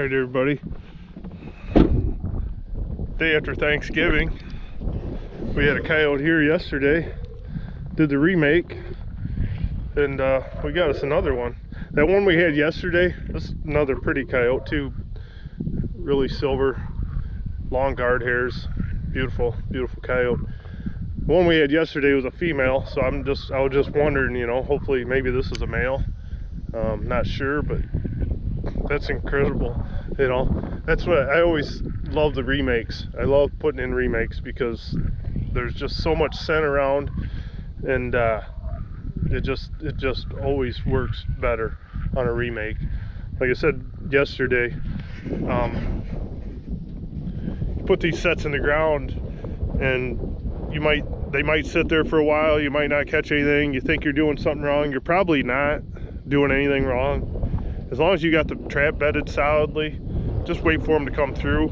Alright everybody, day after Thanksgiving, we had a coyote here yesterday, did the remake, and we got us another one. That one we had yesterday, this is another pretty coyote too, really silver, long guard hairs, beautiful, beautiful coyote. The one we had yesterday was a female, so I was just wondering, you know, hopefully maybe this is a male. Not sure, but that's incredible. You know, that's what I always love, the remakes. I love putting in remakes because there's just so much scent around, and it just always works better on a remake. Like I said yesterday, you put these sets in the ground and they might sit there for a while, you might not catch anything, you think you're doing something wrong, you're probably not doing anything wrong. As long as you got the trap bedded solidly, just wait for them to come through.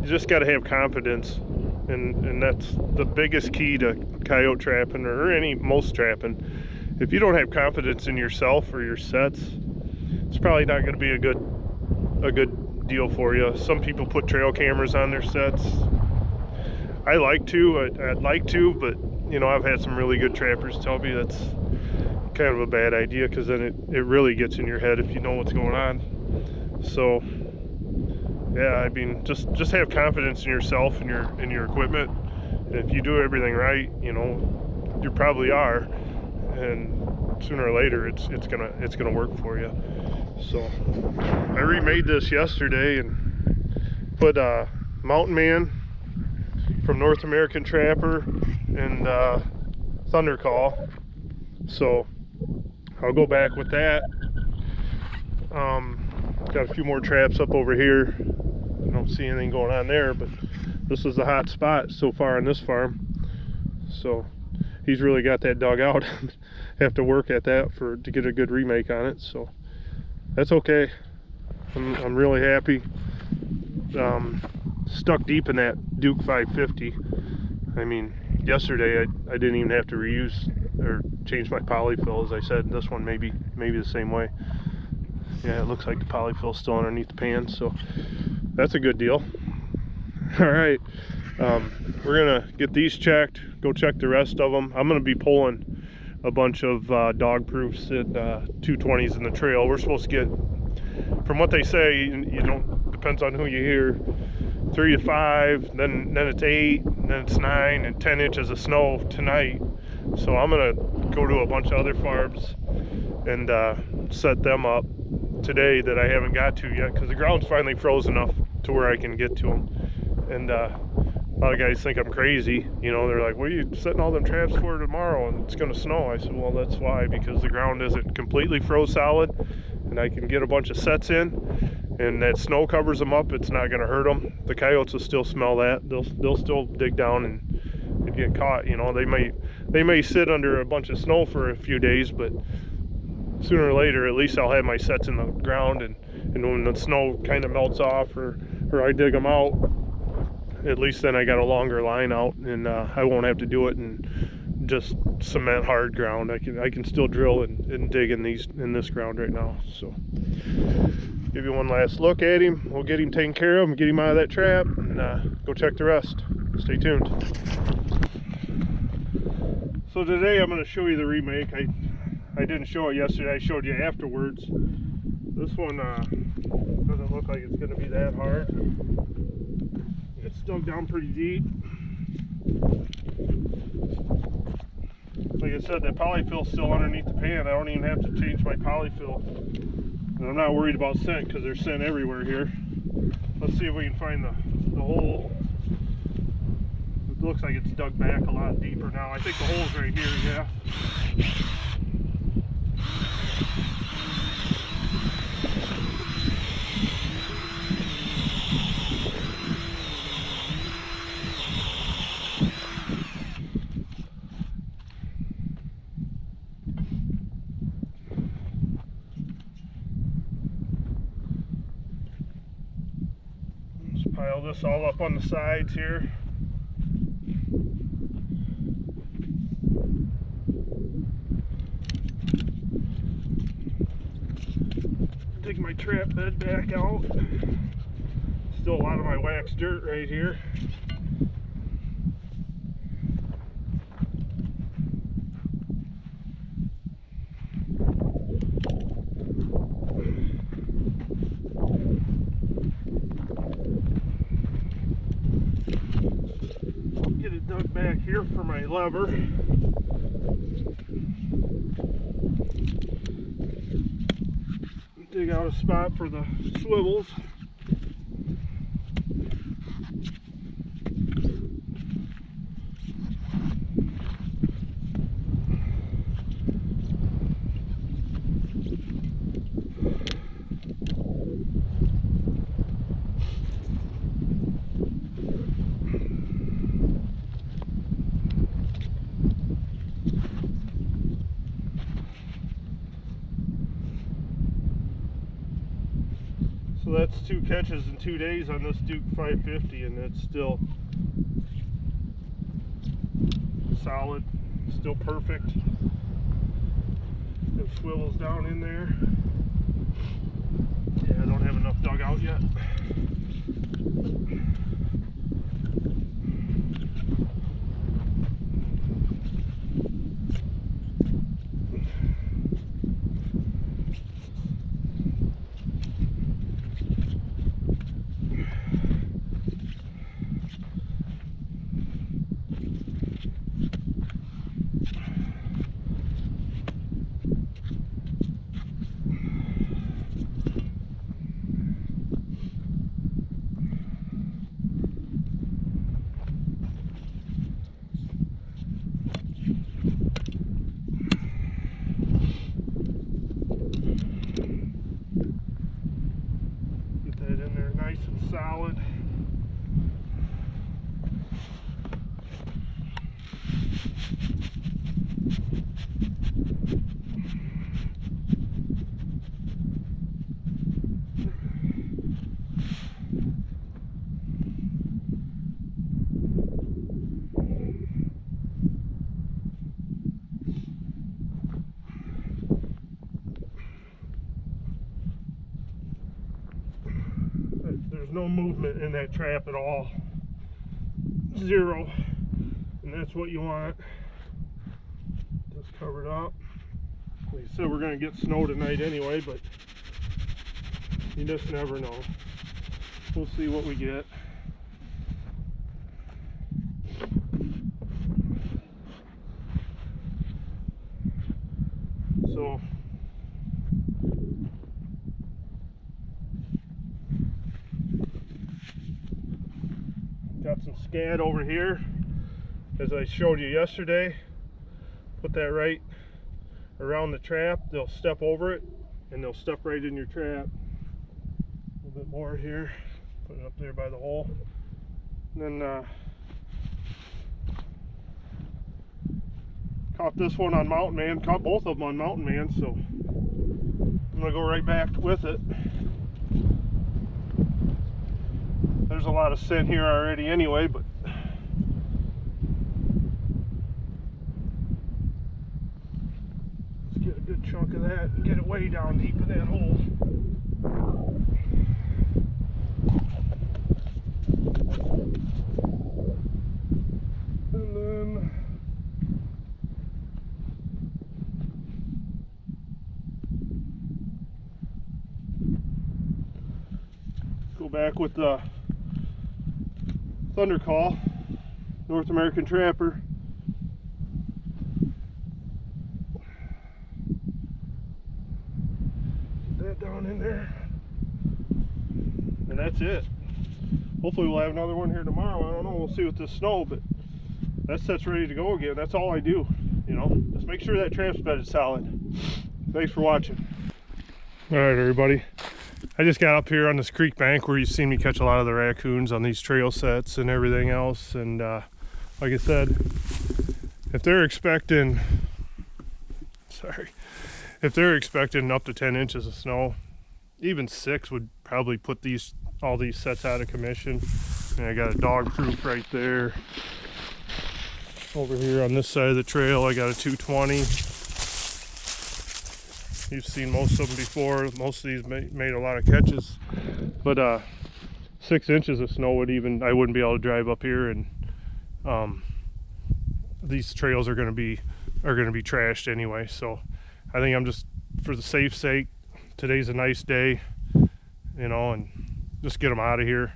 You just got to have confidence, and that's the biggest key to coyote trapping or most trapping. If you don't have confidence in yourself or your sets, it's probably not going to be a good deal for you. Some people put trail cameras on their sets. I like to, I'd like to, but you know, I've had some really good trappers tell me that's kind of a bad idea, because then it really gets in your head if you know what's going on. So yeah, I mean, just have confidence in yourself and your equipment, and if you do everything right, you know, you probably are, and sooner or later it's gonna work for you. So I remade this yesterday and put Mountain Man from North American Trapper and Thunder Call. So I'll go back with that. Got a few more traps up over here. I don't see anything going on there, but this is the hot spot so far on this farm. So he's really got that dug out. Have to work at that to get a good remake on it. So that's okay. I'm really happy. Stuck deep in that Duke 550. I mean, yesterday I didn't even have to reuse or change my polyfill, as I said. This one maybe the same way. Yeah, it looks like the polyfill's still underneath the pan, so that's a good deal. All right, we're gonna get these checked, go check the rest of them. I'm gonna be pulling a bunch of dog proofs at 220s in the trail. We're supposed to get, from what they say, you don't, depends on who you hear, 3 to 5, then it's 8, then it's 9 and 10 inches of snow tonight. So I'm gonna go to a bunch of other farms and set them up today that I haven't got to yet, because the ground's finally frozen enough to where I can get to them. And a lot of guys think I'm crazy, you know, they're like, what are you setting all them traps for tomorrow and it's gonna snow? I said, well, that's why, because the ground isn't completely froze solid and I can get a bunch of sets in, and that snow covers them up. It's not gonna hurt them. The coyotes will still smell that. They'll still dig down and get caught. You know, they may sit under a bunch of snow for a few days, but sooner or later, at least I'll have my sets in the ground, and when the snow kind of melts off or I dig them out, at least then I got a longer line out, and I won't have to do it in just cement hard ground. I can still drill and dig in this ground right now. So give you one last look at him. We'll get him taken care of and get him out of that trap, and go check the rest. Stay tuned. So today I'm going to show you the remake. I didn't show it yesterday. I showed you afterwards. This one doesn't look like it's going to be that hard. It's dug down pretty deep. Like I said, that polyfill's still underneath the pan. I don't even have to change my polyfill. And I'm not worried about scent, because there's scent everywhere here. Let's see if we can find the hole. It looks like it's dug back a lot deeper now. I think the hole's right here, yeah. Let's pile this all up on the sides here. Dig my trap bed back out. Still a lot of my waxed dirt right here. Get it dug back here for my lever. Dig out a spot for the swivels. So that's 2 catches in 2 days on this Duke 550, and it's still solid, still perfect. It swivels down in there. Yeah, I don't have enough dug out yet. Solid. There's no movement in that trap at all. 0. And that's what you want. Just covered up. Like I said, we're going to get snow tonight anyway, but you just never know. We'll see what we get. So got some scad over here, as I showed you yesterday. Put that right around the trap. They'll step over it and they'll step right in your trap. A little bit more here. Put it up there by the hole. And then caught this one on Mountain Man. Caught both of them on Mountain Man, so I'm gonna go right back with it. There's a lot of scent here already anyway, but let's get a good chunk of that and get it way down deep in that hole. And then go back with the Thunder Call, North American Trapper. Get that down in there. And that's it. Hopefully we'll have another one here tomorrow. I don't know, we'll see with this snow, but that set's ready to go again. That's all I do, you know. Just make sure that trap's bed is solid. Thanks for watching. All right, everybody. I just got up here on this creek bank where you've seen me catch a lot of the raccoons on these trail sets and everything else. And like I said, if they're expecting, if they're expecting up to 10 inches of snow, even 6 would probably put all these sets out of commission. And I got a dog proof right there. Over here on this side of the trail, I got a 220. You've seen most of them before. Most of these made a lot of catches, but 6 inches of snow would I wouldn't be able to drive up here, and these trails are going to be trashed anyway. So I think I'm just, for the safe sake, today's a nice day, you know, and just get them out of here,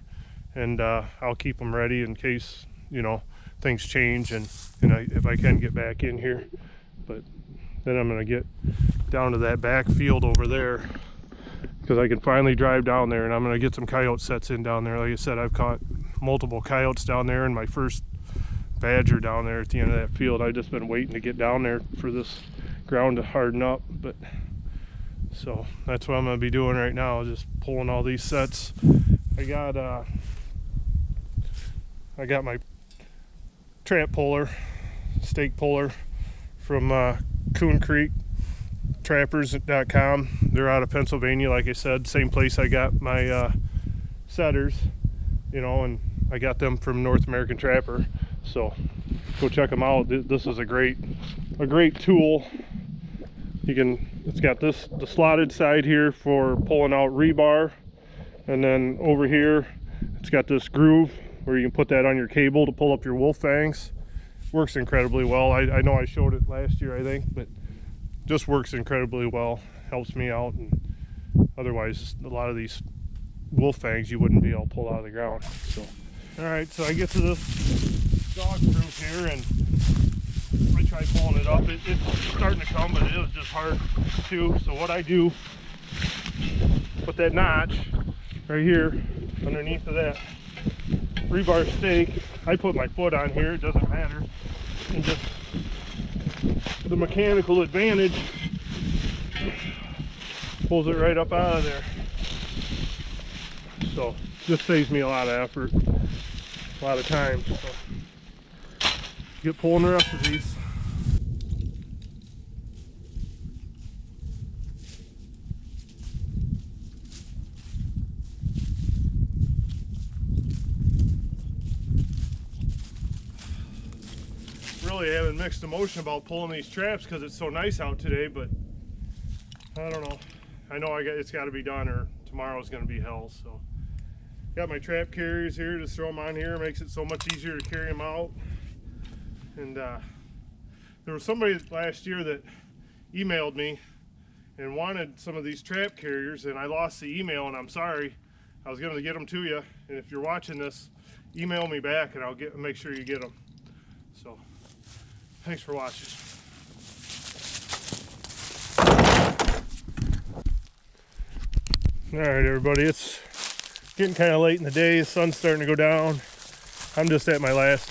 and I'll keep them ready in case, you know, things change, and if I can get back in here. But then I'm going to get down to that back field over there, because I can finally drive down there, and I'm going to get some coyote sets in down there. Like I said, I've caught multiple coyotes down there, and my first badger down there at the end of that field. I've just been waiting to get down there for this ground to harden up. But so that's what I'm going to be doing right now, just pulling all these sets. I got my trap puller, stake puller from Coon Creek Trappers.com. They're out of Pennsylvania, like I said, same place I got my setters, you know, and I got them from North American Trapper. So go check them out. This is a great tool. It's got the slotted side here for pulling out rebar, and then over here it's got this groove where you can put that on your cable to pull up your wolf fangs. Works incredibly well. I know I showed it last year, I think, but just works incredibly well. Helps me out, and otherwise a lot of these wolf fangs you wouldn't be able to pull out of the ground. So all right, so I get to this dog proof here, and I try pulling it up. It's starting to come, but it is just hard too. So what I do, put that notch right here underneath of that rebar stake. I put my foot on here, it doesn't matter, and just the mechanical advantage pulls it right up out of there. So this saves me a lot of effort, a lot of time. So get pulling the rest of these. Really having mixed emotion about pulling these traps because it's so nice out today, but I don't know. I know it's got to be done, or tomorrow's going to be hell. So got my trap carriers here, just throw them on here. Makes it so much easier to carry them out. And there was somebody last year that emailed me and wanted some of these trap carriers, and I lost the email, and I'm sorry. I was going to get them to you, and if you're watching this, email me back and I'll make sure you get them. So thanks for watching. All right, everybody, it's getting kind of late in the day. The sun's starting to go down. I'm just at my last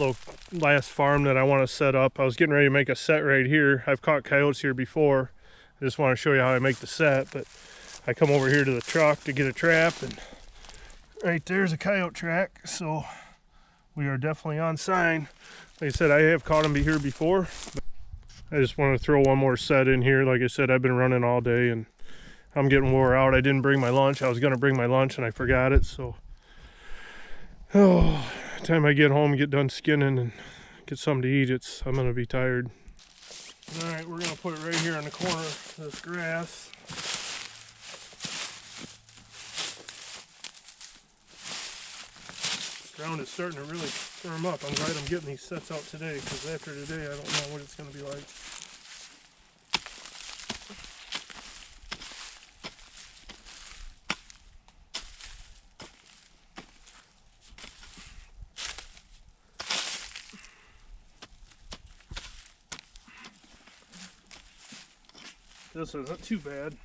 farm that I want to set up. I was getting ready to make a set right here. I've caught coyotes here before. I just want to show you how I make the set, but I come over here to the truck to get a trap, and right there's a coyote track, so we are definitely on sign. Like I said, I have caught them here before, but I just want to throw one more set in here. Like I said, I've been running all day and I'm getting wore out. I didn't bring my lunch. I was going to bring my lunch and I forgot it. So, oh, by the time I get home, get done skinning and get something to eat, I'm going to be tired. All right, we're going to put it right here on the corner of this grass. Ground is starting to really firm up. I'm glad I'm getting these sets out today, because after today I don't know what it's going to be like. This isn't too bad.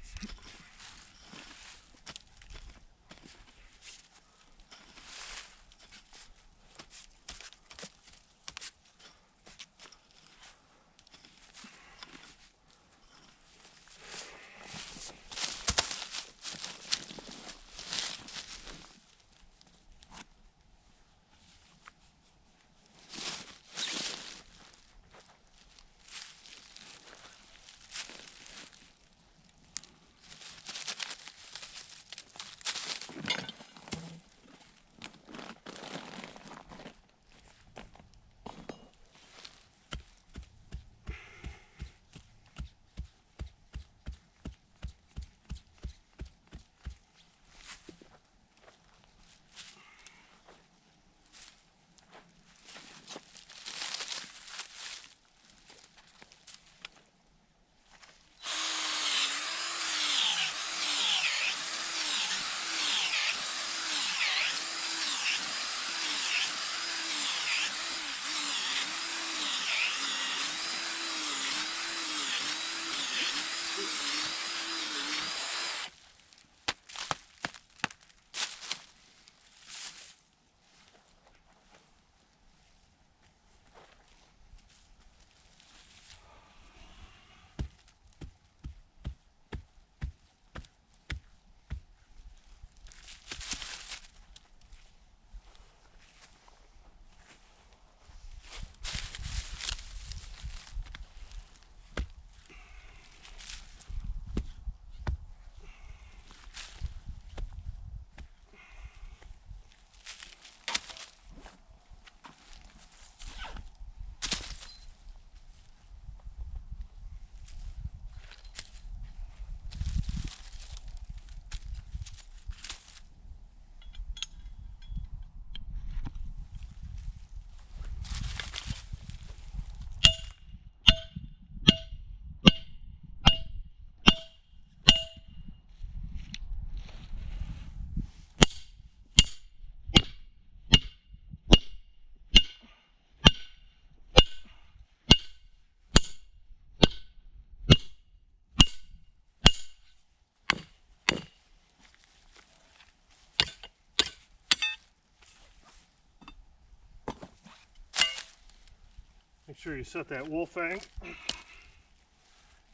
Make sure you set that wool fang.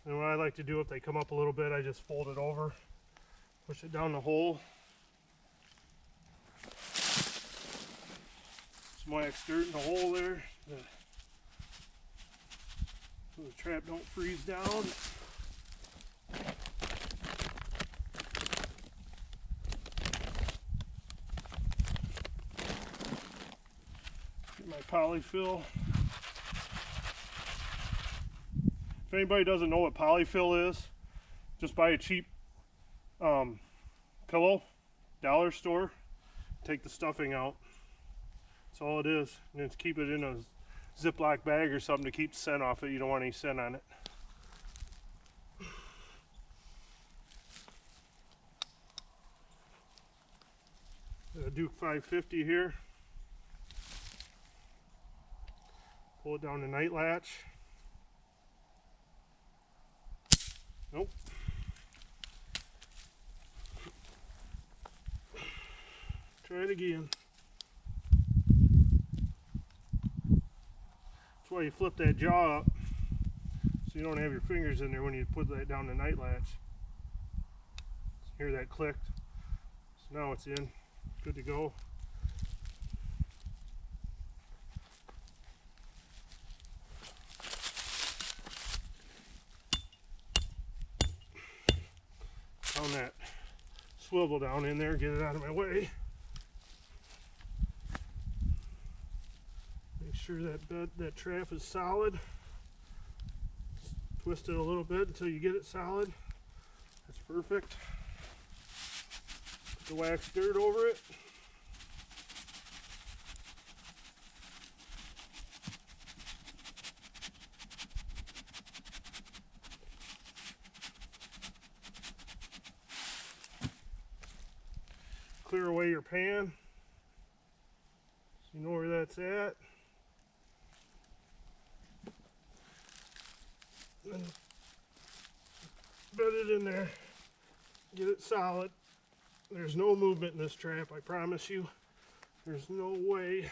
And what I like to do, if they come up a little bit, I just fold it over, push it down the hole. Some wax dirt in the hole there, so the trap don't freeze down. Get my polyfill. If anybody doesn't know what polyfill is, just buy a cheap pillow, dollar store, take the stuffing out. That's all it is. And then keep it in a Ziploc bag or something to keep scent off it. You don't want any scent on it. A Duke 550 here. Pull it down the night latch. Nope. Try it again. That's why you flip that jaw up, so you don't have your fingers in there when you put that down the night latch. Hear that clicked? So now it's in. Good to go. Found that swivel down in there, get it out of my way. Make sure that trap is solid. Twist it a little bit until you get it solid. That's perfect. Put the wax dirt over it. Clear away your pan so you know where that's at. And bed it in there, get it solid. There's no movement in this trap, I promise you. There's no way.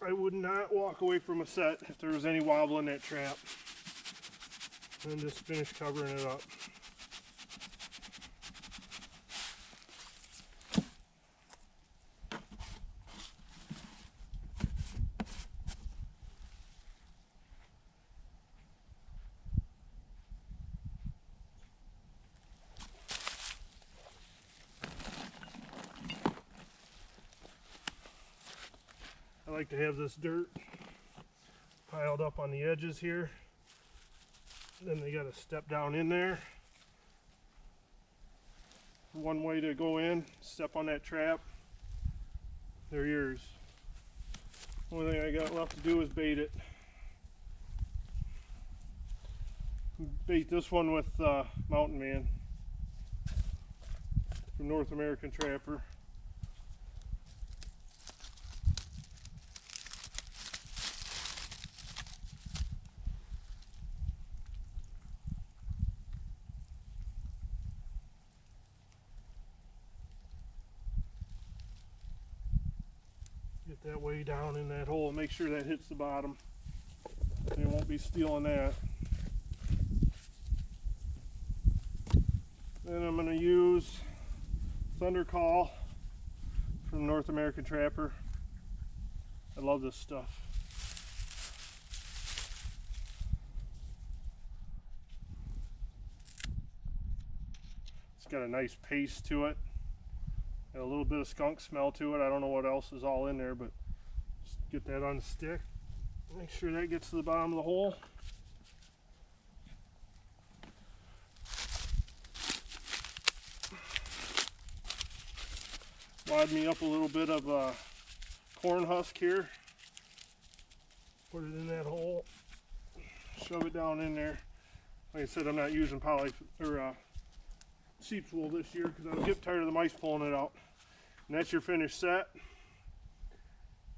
I would not walk away from a set if there was any wobble in that trap. And just finish covering it up. I like to have this dirt piled up on the edges here. Then they got to step down in there. One way to go in, step on that trap. They're yours. Only thing I got left to do is bait it. Bait this one with Mountain Man from North American Trapper. Get that way down in that hole and make sure that hits the bottom. They won't be stealing that. Then I'm going to use Thunder Call from North American Trapper. I love this stuff. It's got a nice paste to it. Got a little bit of skunk smell to it. I don't know what else is all in there, but just get that on the stick. Make sure that gets to the bottom of the hole. Wad me up a little bit of corn husk here. Put it in that hole. Shove it down in there. Like I said, I'm not using sheep's wool this year because I was getting tired of the mice pulling it out. And that's your finished set.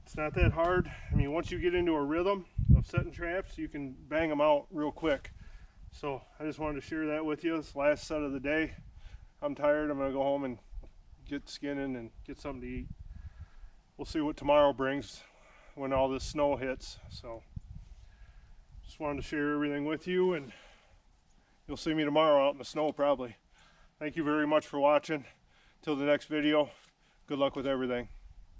It's not that hard. I mean, once you get into a rhythm of setting traps, you can bang them out real quick. So I just wanted to share that with you. This last set of the day. I'm tired. I'm going to go home and get skinning and get something to eat. We'll see what tomorrow brings. when all this snow hits. So just wanted to share everything with you, and you'll see me tomorrow out in the snow probably. Thank you very much for watching. Till the next video, good luck with everything.